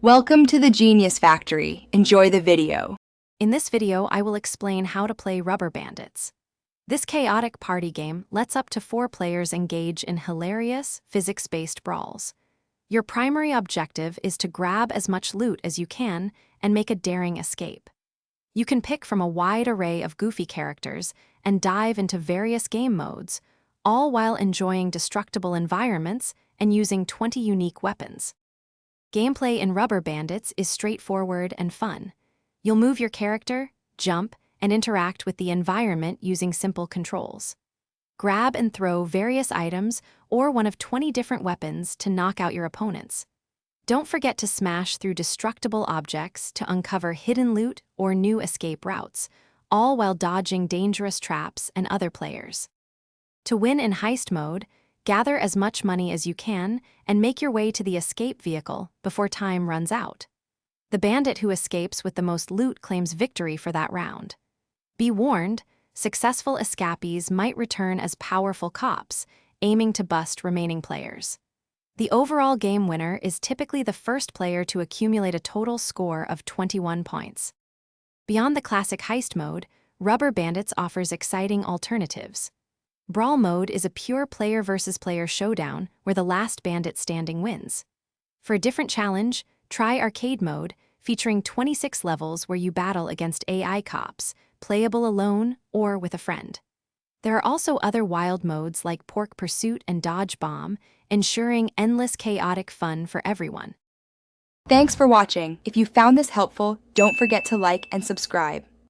Welcome to the Genius Factory. Enjoy the video. In this video, I will explain how to play Rubber Bandits. This chaotic party game lets up to 4 players engage in hilarious, physics-based brawls. Your primary objective is to grab as much loot as you can and make a daring escape. You can pick from a wide array of goofy characters and dive into various game modes, all while enjoying destructible environments and using 20 unique weapons. Gameplay in Rubber Bandits is straightforward and fun. You'll move your character, jump, and interact with the environment using simple controls. Grab and throw various items or one of 20 different weapons to knock out your opponents. Don't forget to smash through destructible objects to uncover hidden loot or new escape routes, all while dodging dangerous traps and other players. To win in heist mode, gather as much money as you can and make your way to the escape vehicle before time runs out. The bandit who escapes with the most loot claims victory for that round. Be warned, successful escapees might return as powerful cops, aiming to bust remaining players. The overall game winner is typically the first player to accumulate a total score of 21 points. Beyond the classic heist mode, Rubber Bandits offers exciting alternatives. Brawl mode is a pure player versus player showdown where the last bandit standing wins. For a different challenge, try arcade mode, featuring 26 levels where you battle against AI cops, playable alone or with a friend. There are also other wild modes like Pork Pursuit and Dodge Bomb, ensuring endless chaotic fun for everyone. Thanks for watching. If you found this helpful, don't forget to like and subscribe.